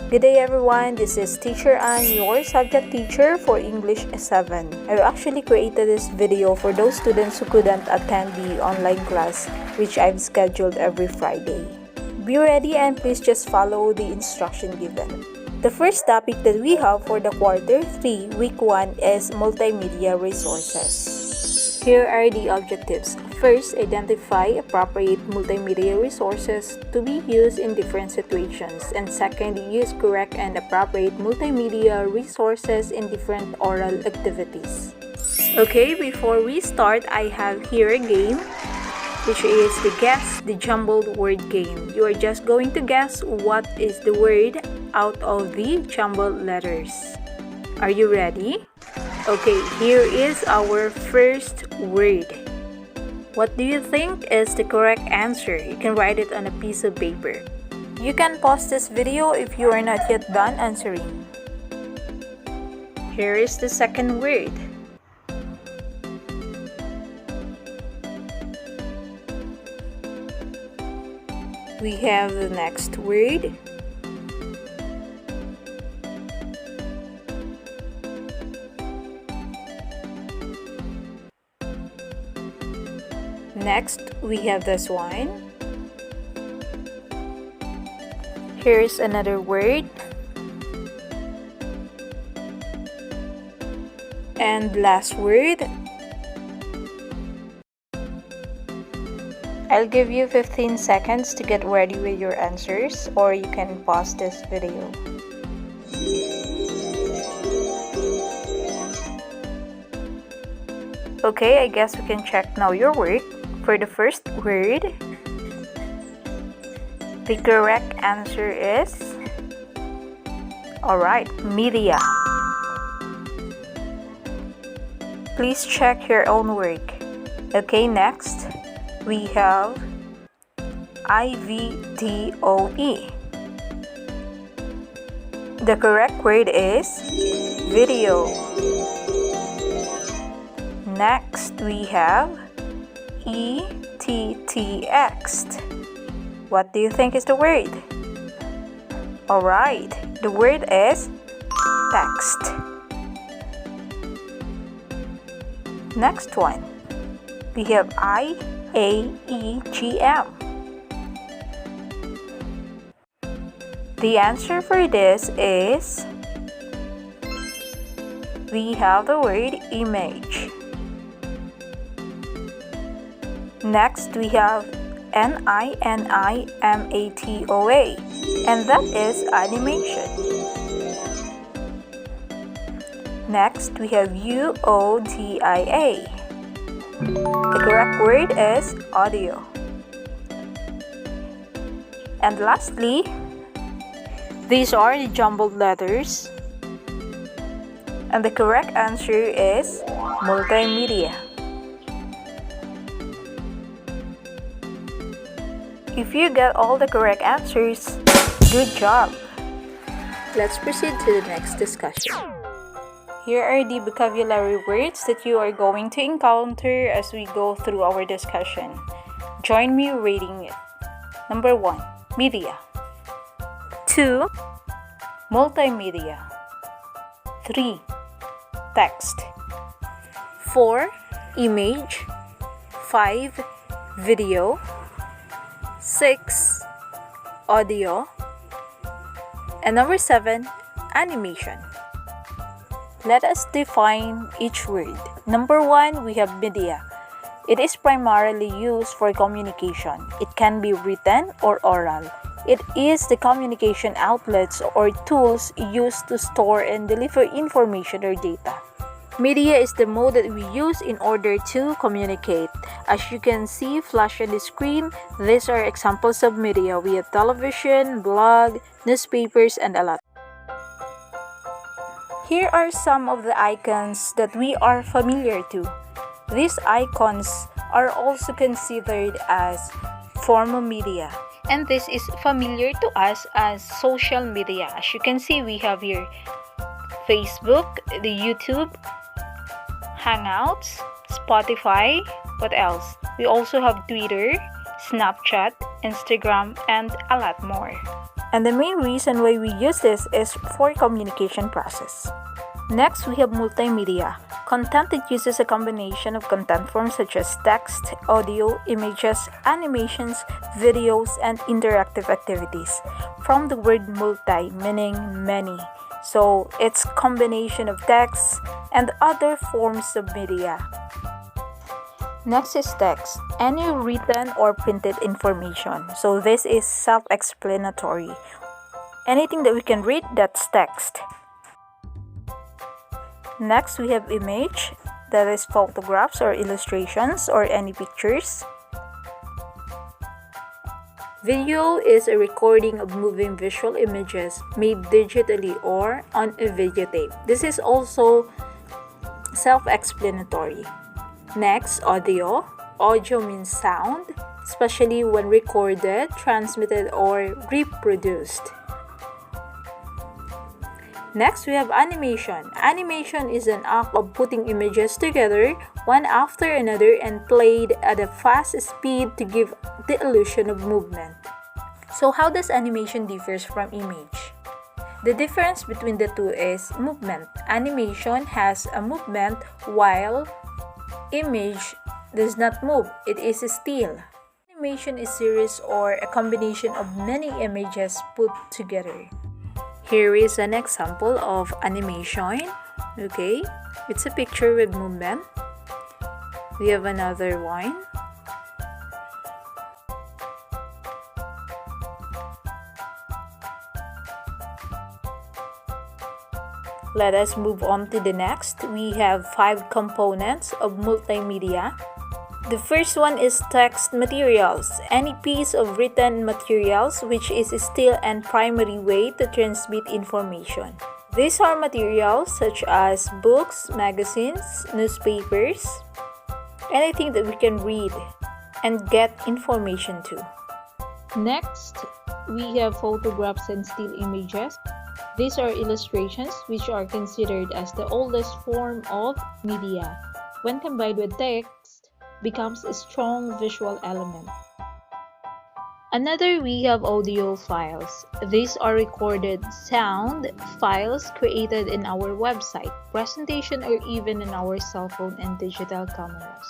Good day everyone, this is Teacher Ann, your subject teacher for English 7. I actually created this video for those students who couldn't attend the online class which I've scheduled every Friday. Be ready and please just follow the instruction given. The first topic that we have for the quarter 3, week 1 is multimedia resources. Here are the objectives. First, identify appropriate multimedia resources to be used in different situations. And second, use correct and appropriate multimedia resources in different oral activities. Okay, before we start, I have here a game, which is the Guess the Jumbled Word game. You are just going to guess what is the word out of the jumbled letters. Are you ready? Okay, here is our first word. What do you think is the correct answer? You can write it on a piece of paper. You can pause this video if you are not yet done answering. Here is the second word. We have the next word. Next, we have this one. Here's another word. And last word. I'll give you 15 seconds to get ready with your answers, or you can pause this video. Okay, I guess we can check now your work. For the first word, the correct answer is, alright, media. Please check your own work. Okay, next, we have IVDOE. The correct word is video. Next, we have ETTX. What do you think is the word? Alright, the word is text. Next one, we have IAEGM. The answer for this is, we have the word image. Next, we have NINIMATOA, and that is animation. Next, we have UODIA. The correct word is audio. And lastly, these are the jumbled letters. And the correct answer is multimedia. If you get all the correct answers, good job! Let's proceed to the next discussion. Here are the vocabulary words that you are going to encounter as we go through our discussion. Join me reading it. Number 1, media. 2, multimedia. 3, text. 4, image. 5, video. 6, audio. And number 7, animation. Let us define each word. Number 1, we have media. It is primarily used for communication. It can be written or oral. It is the communication outlets or tools used to store and deliver information or data. Media is the mode that we use in order to communicate. As you can see flashed on the screen, these are examples of media. We have television, blog, newspapers, and a lot. Here are some of the icons that we are familiar to. These icons are also considered as form of media. And this is familiar to us as social media. As you can see, we have here Facebook, the YouTube, Hangouts, Spotify, what else? We also have Twitter, Snapchat, Instagram, and a lot more. And the main reason why we use this is for communication process. Next, we have multimedia, content that uses a combination of content forms such as text, audio, images, animations, videos, and interactive activities. From the word multi, meaning many. So, it's combination of text and other forms of media. Next is text, any written or printed information. So, this is self-explanatory. Anything that we can read, that's text. Next, we have image, that is photographs or illustrations or any pictures. Video is a recording of moving visual images made digitally or on a videotape. This is also self-explanatory. Next, audio. Audio means sound, especially when recorded, transmitted, or reproduced. Next, we have animation. Animation is an act of putting images together, one after another, and played at a fast speed to give the illusion of movement. So, how does animation differ from image? The difference between the two is movement. Animation has a movement while image does not move. It is still. Animation is series or a combination of many images put together. Here is an example of animation. Okay, it's a picture with movement. We have another one. Let us move on to the next. We have 5 components of multimedia. The first one is text materials, any piece of written materials which is still and primary way to transmit information. These are materials such as books, magazines, newspapers, anything that we can read and get information to. Next, we have photographs and still images. These are illustrations which are considered as the oldest form of media. When combined with text, becomes a strong visual element. Another, we have audio files. These are recorded sound files created in our website, presentation, or even in our cell phone and digital cameras.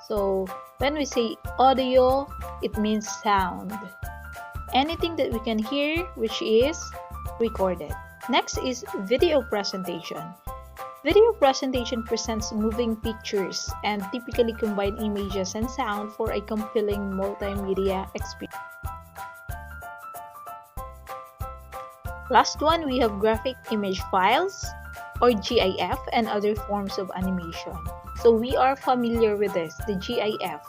So when we say audio, it means sound. Anything that we can hear which is recorded. Next is video presentation. Video presentation presents moving pictures and typically combine images and sound for a compelling multimedia experience. Last one, we have graphic image files or GIF and other forms of animation. So we are familiar with this, the GIF.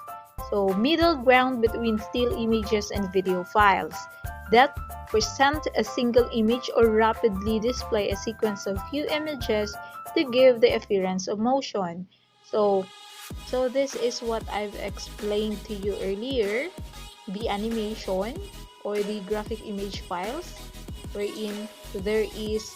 So middle ground between still images and video files that present a single image or rapidly display a sequence of few images to give the appearance of motion. So this is what I've explained to you earlier, the animation or the graphic image files, wherein there is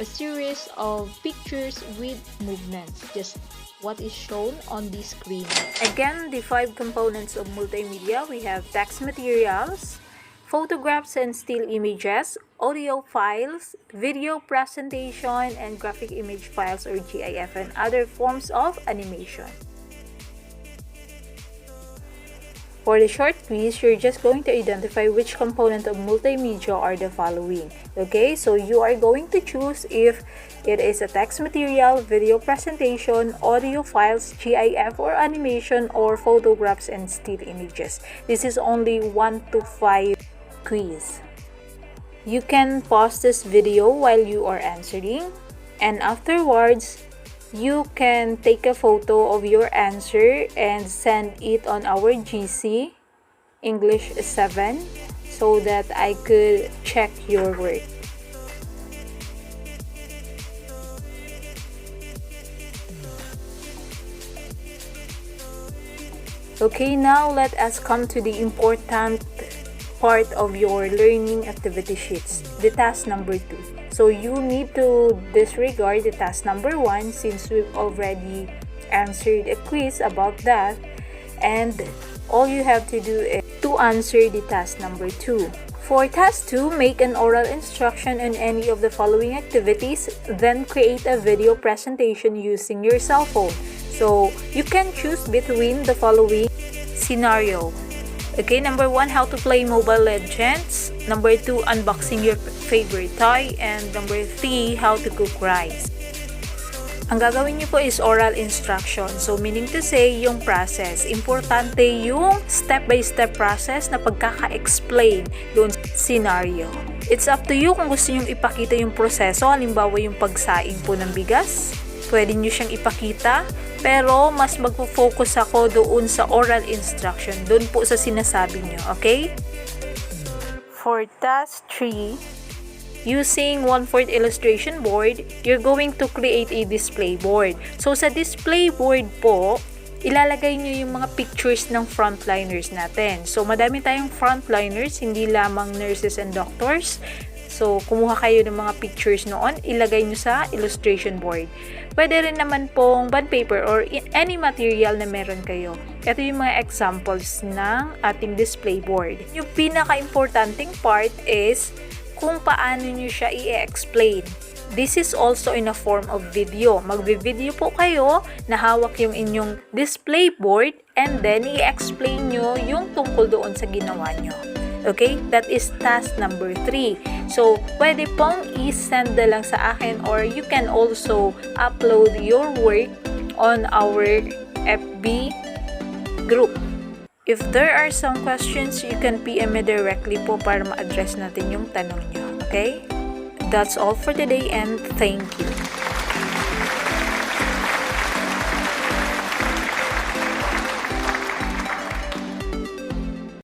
a series of pictures with movements, just what is shown on the screen. Again, the 5 components of multimedia, we have text materials, photographs and still images, audio files, video presentation, and graphic image files or GIF and other forms of animation. For the short quiz, you're just going to identify which component of multimedia are the following. Okay, so you are going to choose if it is a text material, video presentation, audio files, GIF or animation, or photographs and still images. This is only 1 to 5 quiz. You can pause this video while you are answering, and afterwards you can take a photo of your answer and send it on our GC English 7 so that I could check your work. Okay, now let us come to the important part of your learning activity sheets, the task number 2. So you need to disregard the task number 1 since we've already answered a quiz about that, and all you have to do is to answer the task number 2. For task 2, make an oral instruction on any of the following activities, then create a video presentation using your cell phone. So, you can choose between the following scenario. Okay, number 1, how to play Mobile Legends. Number 2, unboxing your favorite toy. And number 3, how to cook rice. Ang gagawin niyo po is oral instruction. So, meaning to say, yung process. Importante yung step-by-step process na pagkaka-explain doon sa scenario. It's up to you kung gusto nyo ipakita yung proseso. Halimbawa, yung pagsaing po ng bigas. Pwede nyo siyang ipakita. Pero, mas magpo-focus ako doon sa oral instruction. Doon po sa sinasabi nyo. Okay? For task 3, using 1/4 illustration board, you're going to create a display board. So, sa display board po, ilalagay nyo yung mga pictures ng frontliners natin. So, madami tayong frontliners, hindi lamang nurses and doctors. So, kumuha kayo ng mga pictures noon, ilagay nyo sa illustration board. Pwede rin naman pong bond paper or any material na meron kayo. Ito yung mga examples ng ating display board. Yung pinaka-importanting part is kung paano nyo siya i-explain. This is also in a form of video. Magbe-video po kayo na hawak yung inyong display board and then i-explain nyo yung tungkol doon sa ginawa nyo. Okay? That is task number 3. So, pwede pong i-send na lang sa akin or you can also upload your work on our FB group. If there are some questions, you can PM me directly po para ma-address natin yung tanong nyo. Okay? That's all for today and thank you.